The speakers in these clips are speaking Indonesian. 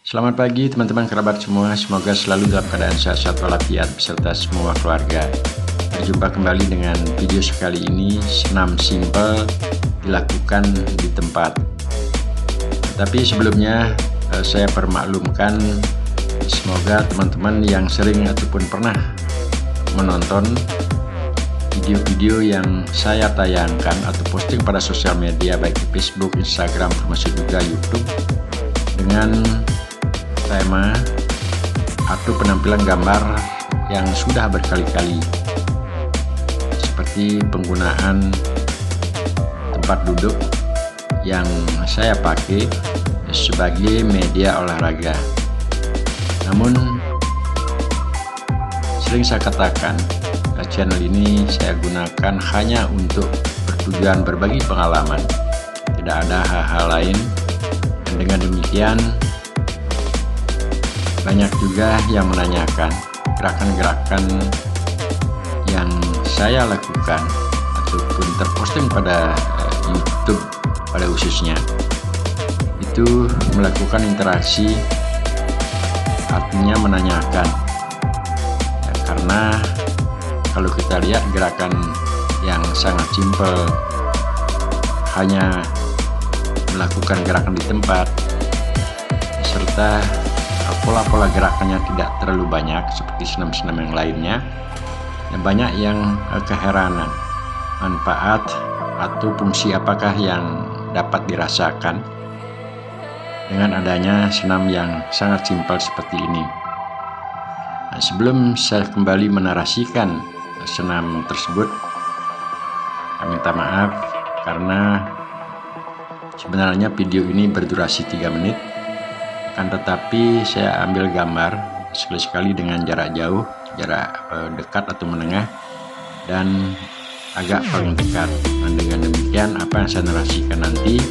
Selamat pagi teman-teman kerabat semua, semoga selalu dalam keadaan sehat walafiat beserta semua keluarga. Berjumpa kembali dengan video sekali ini, senam simple dilakukan di tempat. Tapi sebelumnya saya permaklumkan, semoga teman-teman yang sering ataupun pernah menonton video-video yang saya tayangkan atau posting pada sosial media baik di Facebook, Instagram, termasuk juga YouTube dengan tema atau penampilan gambar yang sudah berkali-kali, seperti penggunaan tempat duduk yang saya pakai sebagai media olahraga. Namun sering saya katakan, channel ini saya gunakan hanya untuk bertujuan berbagi pengalaman, tidak ada hal-hal lain. Dan dengan demikian banyak juga yang menanyakan gerakan-gerakan yang saya lakukan ataupun terposting pada YouTube pada khususnya itu melakukan interaksi, artinya menanyakan ya, karena kalau kita lihat gerakan yang sangat simpel, hanya melakukan gerakan di tempat serta pola-pola gerakannya tidak terlalu banyak seperti senam-senam yang lainnya, dan banyak yang keheranan manfaat atau fungsi apakah yang dapat dirasakan dengan adanya senam yang sangat simpel seperti ini. Nah, sebelum saya kembali menarasikan senam tersebut, saya minta maaf karena sebenarnya video ini berdurasi 3 menit. Akan tetapi saya ambil gambar sekali-sekali dengan jarak jauh, jarak dekat atau menengah, dan agak paling dekat. Dan dengan demikian apa yang saya narasikan nanti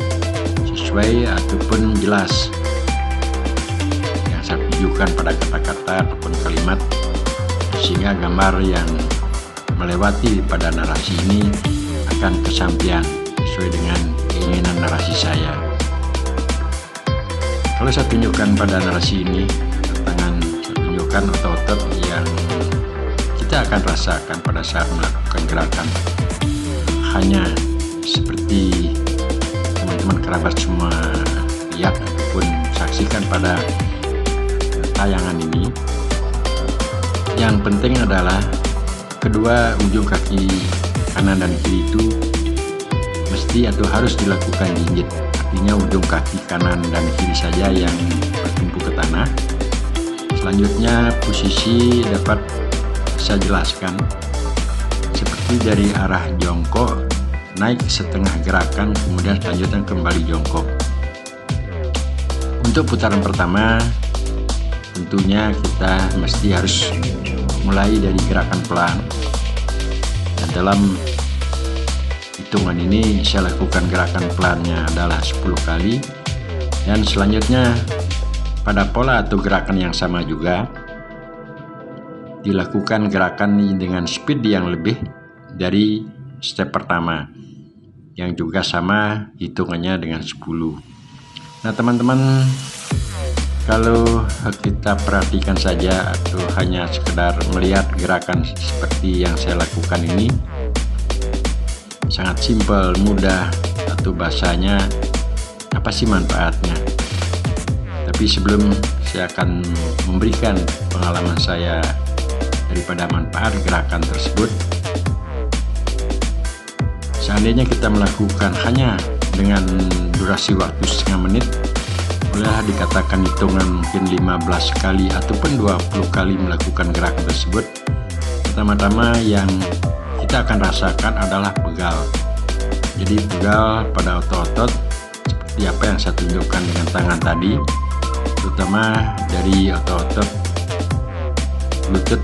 sesuai ataupun jelas yang saya tujukan pada kata-kata ataupun kalimat, sehingga gambar yang melewati pada narasi ini akan kesampaian sesuai dengan keinginan narasi saya. Kalau saya tunjukkan pada narasi ini, tangan saya tunjukkan otot-otot yang kita akan rasakan pada saat melakukan gerakan. Hanya seperti teman-teman kerabat semua lihat ataupun saksikan pada tayangan ini. Yang penting adalah kedua ujung kaki kanan dan kiri itu mesti atau harus dilakukan jinjit. Artinya ujung kaki kanan dan kiri saja yang bertumpu ke tanah. Selanjutnya posisi dapat saya jelaskan seperti dari arah jongkok naik setengah gerakan, kemudian selanjutnya kembali jongkok. Untuk putaran pertama tentunya kita mesti harus mulai dari gerakan pelan, dan dalam hitungan ini saya lakukan gerakan pelannya adalah 10 kali, dan selanjutnya pada pola atau gerakan yang sama juga dilakukan gerakan dengan speed yang lebih dari step pertama yang juga sama hitungannya dengan 10. Nah teman-teman, kalau kita perhatikan saja atau hanya sekedar melihat gerakan seperti yang saya lakukan ini, sangat simpel, mudah, atau bahasanya apa sih manfaatnya. Tapi sebelum saya akan memberikan pengalaman saya daripada manfaat gerakan tersebut, seandainya kita melakukan hanya dengan durasi waktu setengah menit, bolehlah dikatakan hitungan mungkin 15 kali ataupun 20 kali melakukan gerakan tersebut. Pertama-tama yang kita akan rasakan adalah pegal. Jadi pegal pada otot-otot seperti apa yang saya tunjukkan dengan tangan tadi, terutama dari otot-otot lutut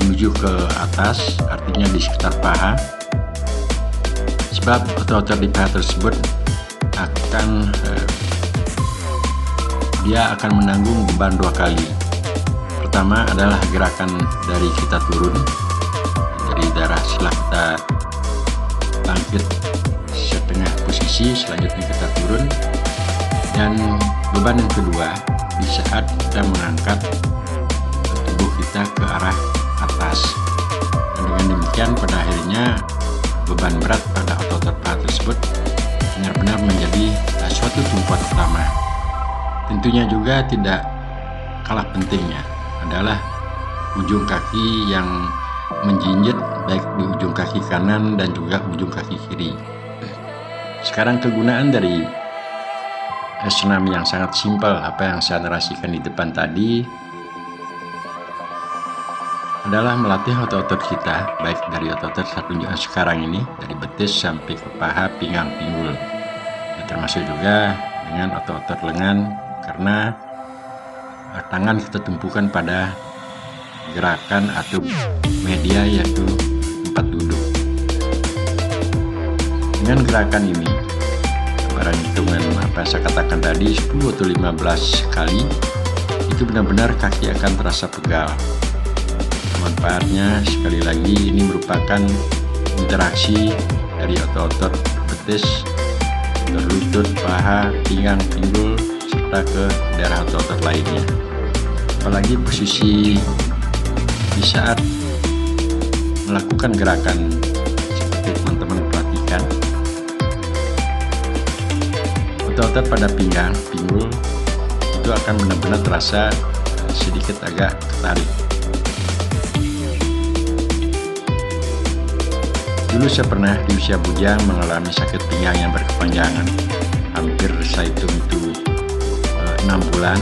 menuju ke atas, artinya di sekitar paha. Sebab otot-otot di paha tersebut dia akan menanggung beban 2 kali. Pertama adalah gerakan dari kita turun dari darah setelah kita bangkit setengah posisi, selanjutnya kita turun, dan beban yang kedua di saat kita mengangkat tubuh kita ke arah atas. Dan dengan demikian pada akhirnya beban berat pada otot-otot paha tersebut benar-benar menjadi suatu tumpuan utama. Tentunya juga tidak kalah pentingnya adalah ujung kaki yang menjinjit, baik di ujung kaki kanan dan juga ujung kaki kiri. Sekarang kegunaan dari senam yang sangat simpel, apa yang saya narasikan di depan tadi, adalah melatih otot-otot kita, baik dari otot-otot saya tunjukkan sekarang ini, dari betis sampai ke paha, pinggang, pinggul, termasuk juga dengan otot-otot lengan, karena tangan kita tumpukan pada gerakan atau media, yaitu tempat duduk. Dengan gerakan ini, barang hitungan apa yang saya katakan tadi 10 atau 15 kali, itu benar-benar kaki akan terasa pegal. Manfaatnya sekali lagi ini merupakan interaksi dari otot-otot betis, lutut, paha, pinggang, pinggul, serta ke daerah otot-otot lainnya. Apalagi posisi di saat melakukan gerakan seperti teman-teman perhatikan, otot-otot pada pinggang, pinggul itu akan benar-benar terasa sedikit agak ketarik. Dulu saya pernah di usia bujang mengalami sakit pinggang yang berkepanjangan. Hampir saya hitung itu 6 bulan.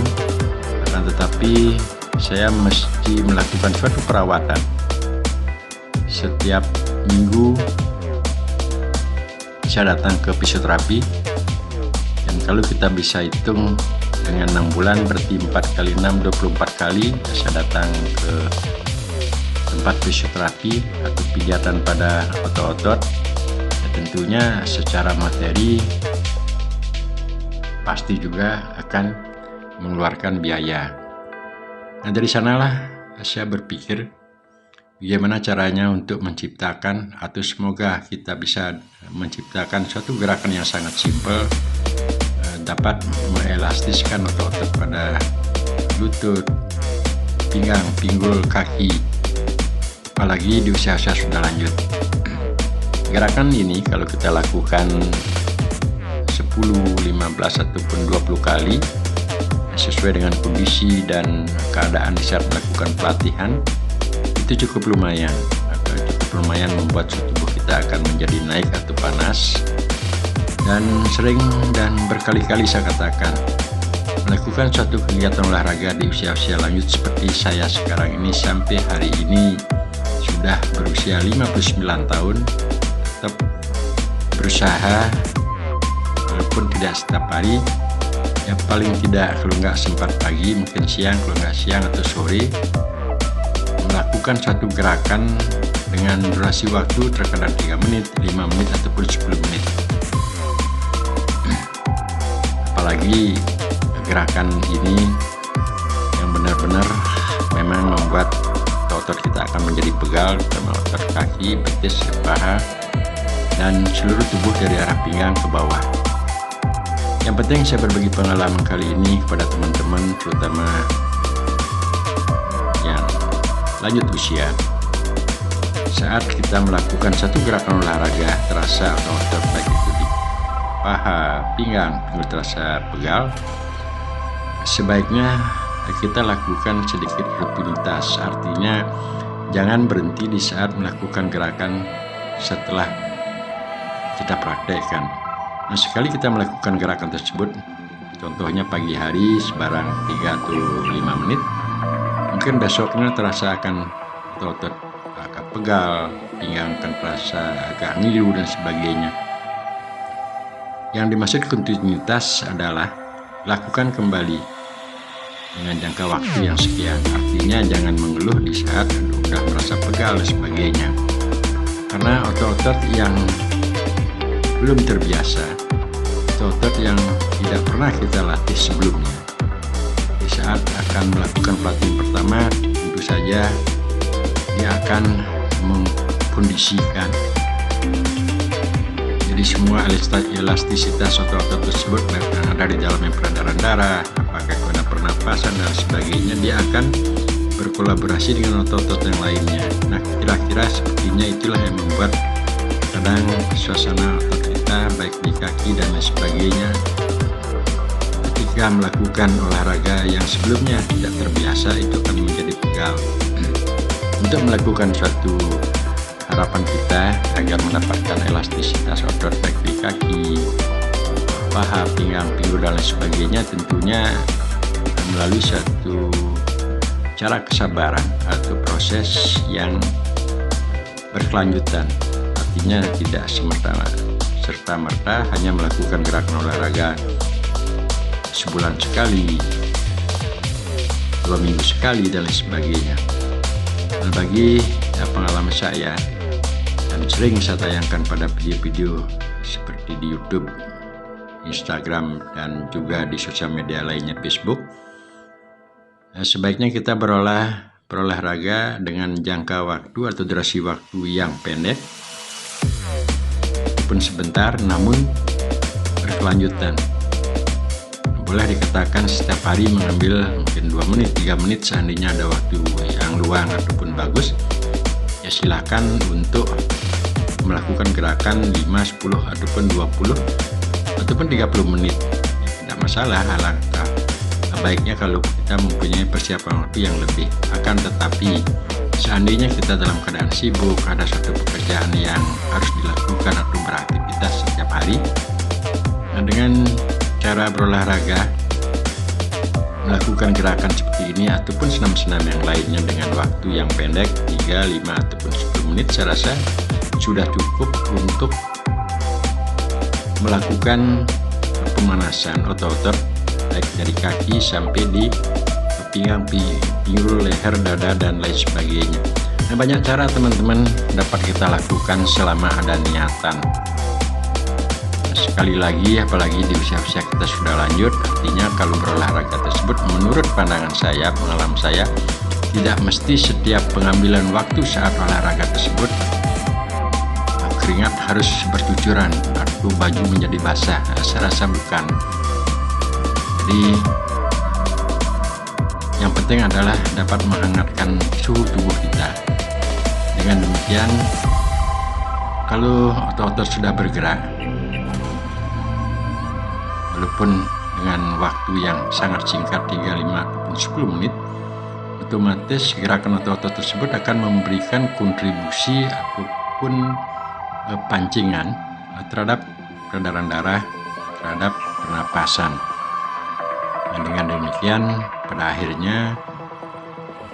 Tetapi saya mesti melakukan suatu perawatan. Setiap minggu saya datang ke fisioterapi. Dan kalau kita bisa hitung dengan 6 bulan berarti 4 kali 6, 24 kali saya datang ke tempat fisioterapi atau pijatan pada otot-otot. Ya, tentunya secara materi pasti juga akan mengeluarkan biaya. Nah, dari sanalah saya berpikir bagaimana caranya untuk menciptakan, atau semoga kita bisa menciptakan suatu gerakan yang sangat simpel, dapat mengelastiskan otot-otot pada lutut, pinggang, pinggul, kaki, apalagi di usia saya sudah lanjut. Gerakan ini kalau kita lakukan 10, 15 ataupun 20 kali sesuai dengan kondisi dan keadaan di saat melakukan pelatihan, itu cukup lumayan membuat suhu tubuh kita akan menjadi naik atau panas. Dan sering dan berkali-kali saya katakan, melakukan suatu kegiatan olahraga di usia-usia lanjut seperti saya sekarang ini sampai hari ini sudah berusia 59 tahun, tetap berusaha walaupun tidak setiap hari, ya paling tidak kalau nggak sempat pagi, mungkin siang, kalau nggak siang atau sore, melakukan satu gerakan dengan durasi waktu terkadang 3 menit, 5 menit ataupun 10 menit. Apalagi gerakan ini yang benar-benar memang membuat otot kita akan menjadi pegal, terutama otot kaki, betis, paha, dan seluruh tubuh dari arah pinggang ke bawah. Yang penting saya berbagi pengalaman kali ini kepada teman-teman, terutama yang lanjut usia. Saat kita melakukan satu gerakan olahraga, terasa otot baik itu di paha, pinggang, pinggul terasa pegal, sebaiknya kita lakukan sedikit rutinitas. Artinya jangan berhenti di saat melakukan gerakan setelah kita praktekkan. Nah, sekali kita melakukan gerakan tersebut, contohnya pagi hari sebarang 3 atau 5 menit, mungkin besoknya terasa akan otot agak pegal, pinggang akan terasa agak ngilu dan sebagainya. Yang dimaksud kontinuitas adalah lakukan kembali dengan jangka waktu yang sekian. Artinya jangan mengeluh di saat sudah merasa pegal dan sebagainya, karena otot-otot yang belum terbiasa, otot yang tidak pernah kita latih sebelumnya, di saat akan melakukan pelatihan pertama, tentu saja dia akan mengkondisikan. Jadi semua elastisitas otot-otot tersebut yang ada di dalamnya peredaran darah, apakah kepada pernapasan pernapasan dan sebagainya, dia akan berkolaborasi dengan otot-otot yang lainnya. Nah, kira-kira sepertinya itulah yang membuat kadang suasana otot kita, baik di kaki dan lain sebagainya, ketika melakukan olahraga yang sebelumnya tidak terbiasa, itu akan menjadi pegal. Untuk melakukan suatu harapan kita agar mendapatkan elastisitas otot baik di kaki, paha, pinggang, pinggul dan lain sebagainya, tentunya melalui suatu cara kesabaran atau proses yang berkelanjutan. Artinya tidak serta-merta hanya melakukan gerakan olahraga sebulan sekali, 2 minggu sekali dan lain sebagainya. Dan bagi pengalaman saya, dan sering saya tayangkan pada video-video seperti di YouTube, Instagram, dan juga di sosial media lainnya, Facebook, sebaiknya kita berolahraga dengan jangka waktu atau durasi waktu yang pendek walaupun sebentar, namun berkelanjutan. Boleh dikatakan setiap hari mengambil mungkin 2 menit, 3 menit, seandainya ada waktu yang luang ataupun bagus, ya silakan untuk melakukan gerakan 5, 10 ataupun 20 ataupun 30 menit. Tidak masalah, alangkah baiknya kalau kita mempunyai persiapan waktu yang lebih. Akan tetapi seandainya kita dalam keadaan sibuk, ada suatu pekerjaan yang harus dilakukan atau beraktivitas setiap hari, nah dengan cara berolahraga, melakukan gerakan seperti ini ataupun senam-senam yang lainnya dengan waktu yang pendek 3, 5 ataupun 10 menit, saya rasa sudah cukup untuk melakukan pemanasan otot-otot baik dari kaki sampai di pinggang, pinggul, leher, dada, dan lain sebagainya. Nah, banyak cara teman-teman dapat kita lakukan selama ada niatan. Sekali lagi, apalagi di usia-usia kita sudah lanjut, artinya kalau berolahraga tersebut, menurut pandangan saya, pengalaman saya, tidak mesti setiap pengambilan waktu saat olahraga tersebut keringat harus bercucuran atau baju menjadi basah. Saya rasa bukan. Jadi yang penting adalah dapat menghangatkan suhu tubuh kita. Dengan demikian, kalau otot-otot sudah bergerak, walaupun dengan waktu yang sangat singkat 3, 5 ataupun 10 menit, otomatis gerakan otot-otot tersebut akan memberikan kontribusi ataupun pancingan terhadap peredaran darah, terhadap pernapasan. Dan dengan demikian, pada akhirnya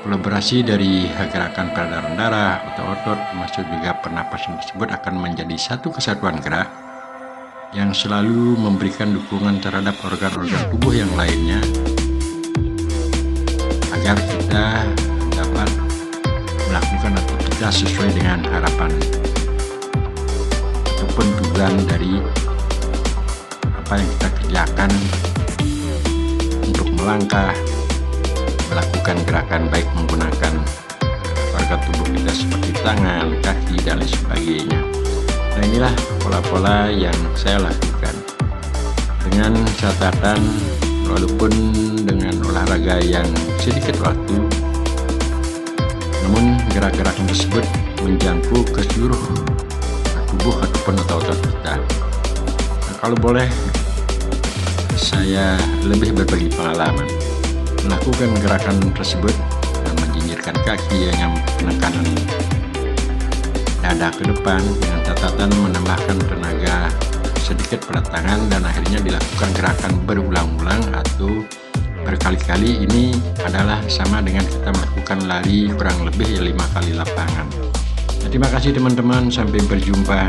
kolaborasi dari gerakan peredaran darah, otot-otot, termasuk juga pernapasan tersebut akan menjadi satu kesatuan gerak yang selalu memberikan dukungan terhadap organ-organ tubuh yang lainnya agar kita dapat melakukan aktivitas sesuai dengan harapan ataupun tujuan dari apa yang kita kerjakan, untuk melangkah, melakukan gerakan baik menggunakan organ tubuh kita seperti tangan, kaki, dan lain sebagainya. Nah, inilah pola-pola yang saya lakukan dengan catatan, walaupun dengan olahraga yang sedikit waktu, namun gerak-gerakan tersebut menjangkau ke seluruh tubuh ataupun otot-otot kita. Nah, kalau boleh saya lebih berbagi pengalaman melakukan gerakan tersebut dan menjinjirkan kaki yang penekanan dada ke depan dengan catatan menambahkan tenaga sedikit pada tangan, dan akhirnya dilakukan gerakan berulang-ulang atau berkali-kali. Ini adalah sama dengan kita melakukan lari kurang lebih 5 kali lapangan. Nah, terima kasih teman-teman, sampai berjumpa.